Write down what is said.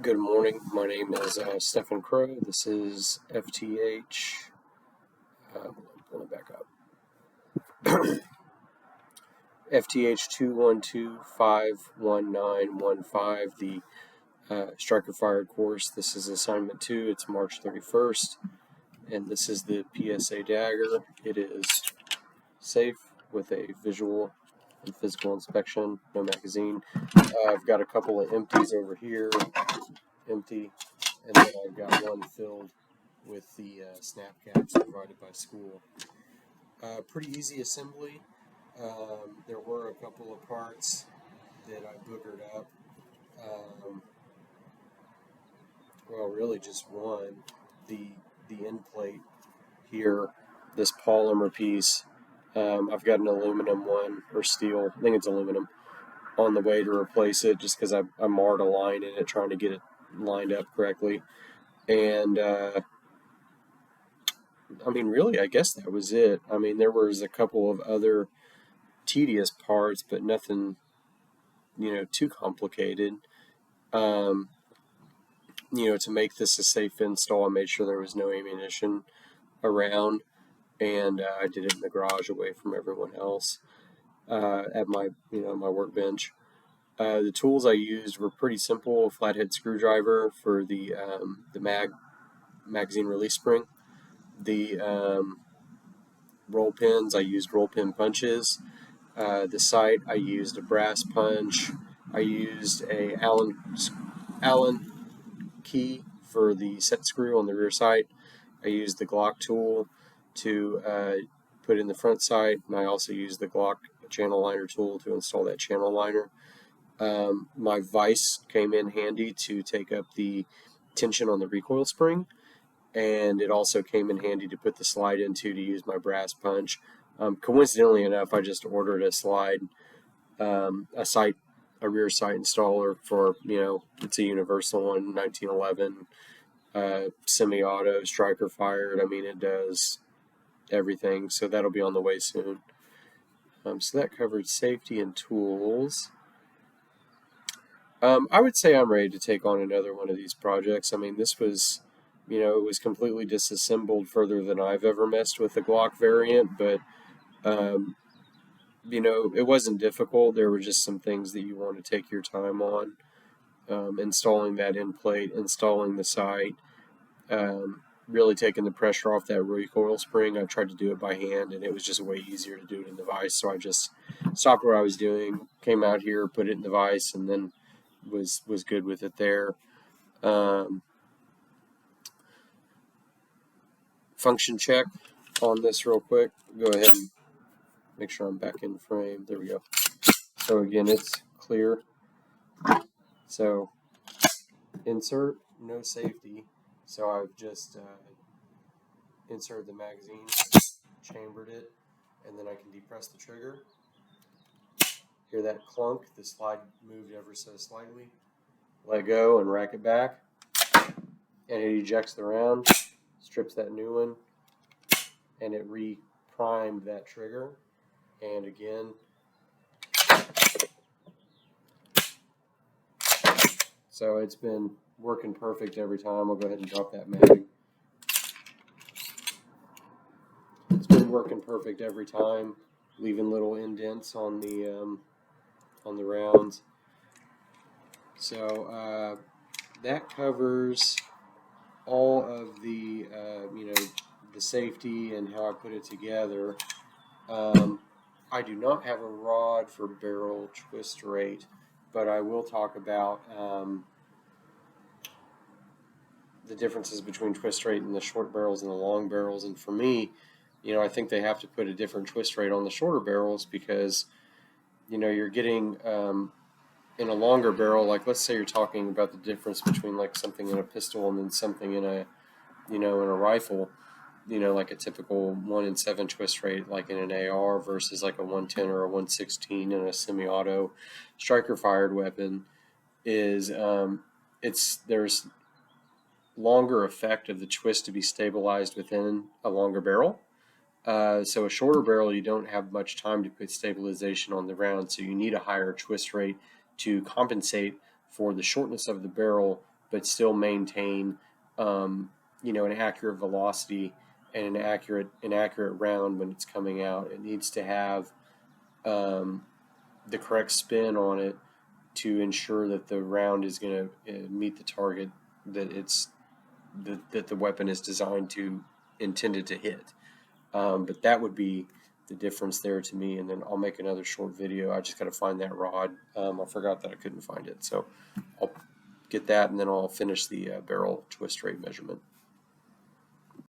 Good morning. My name is Stephen Crow. This is FTH. Pull it back up. FTH 212-51915. The Striker Fired course. This is assignment 2. It's March 31st, and this is the PSA Dagger. It is safe with a visual and physical inspection. No magazine. I've got a couple of empties over here. Empty. And then I've got one filled with the snap caps provided by school. Pretty easy assembly. There were a couple of parts that I boogered up. Well, really just one. The end plate here, this polymer piece. I've got an aluminum one, or steel, I think it's aluminum, on the way to replace it just because I marred a line in it trying to get it lined up correctly. And really, I guess that was it. There was a couple of other tedious parts, but nothing, too complicated. To make this a safe install, I made sure there was no ammunition around, and I did it in the garage away from everyone else at my, my workbench. The tools I used were pretty simple: flathead screwdriver for the magazine release spring. The roll pins, I used roll pin punches. The sight, I used a brass punch. I used a Allen key for the set screw on the rear sight. I used the Glock tool to put in the front sight, and I also used the Glock channel liner tool to install that channel liner. My vise came in handy to take up the tension on the recoil spring, and it also came in handy to put the slide into to use my brass punch. Coincidentally enough, I just ordered a slide, a rear sight installer for, it's a universal one, 1911, semi-auto, striker fired. It does everything, so that'll be on the way soon. So that covered safety and tools. I would say I'm ready to take on another one of these projects. This was, it was completely disassembled further than I've ever messed with the Glock variant, but, it wasn't difficult. There were just some things that you want to take your time on. Installing that end plate, installing the sight, really taking the pressure off that recoil spring. I tried to do it by hand, and it was just way easier to do it in the vise, so I just stopped what I was doing, came out here, put it in the vise, and then was good with it there. Function check on this real quick. Go ahead and make sure I'm back in frame. There we go. So again, it's clear. So insert, no safety. So I've just inserted the magazine, chambered it, and then I can depress the trigger. Hear that clunk? The slide moved ever so slightly. Let go and rack it back, and it ejects the round, strips that new one, and it re-primed that trigger. And again, so it's been working perfect every time. I'll go ahead and drop that mag. It's been working perfect every time, leaving little indents on the rounds. So that covers all of the the safety and how I put it together. I do not have a rod for barrel twist rate, but I will talk about the differences between twist rate in the short barrels and the long barrels. And for me, I think they have to put a different twist rate on the shorter barrels because, you're getting in a longer barrel, like let's say you're talking about the difference between like something in a pistol and then something in a, in a rifle, like a typical 1-in-7 twist rate, like in an AR versus like a 110 or a 116 in a semi-auto striker fired weapon is, there's longer effect of the twist to be stabilized within a longer barrel. So a shorter barrel, you don't have much time to put stabilization on the round, so you need a higher twist rate to compensate for the shortness of the barrel but still maintain an accurate velocity and an accurate round when it's coming out. It needs to have the correct spin on it to ensure that the round is going to meet the target that the weapon is designed to intended to hit. But that would be the difference there to me. And then I'll make another short video. I just got to find that rod. I forgot that I couldn't find it, so I'll get that, and then I'll finish the barrel twist rate measurement.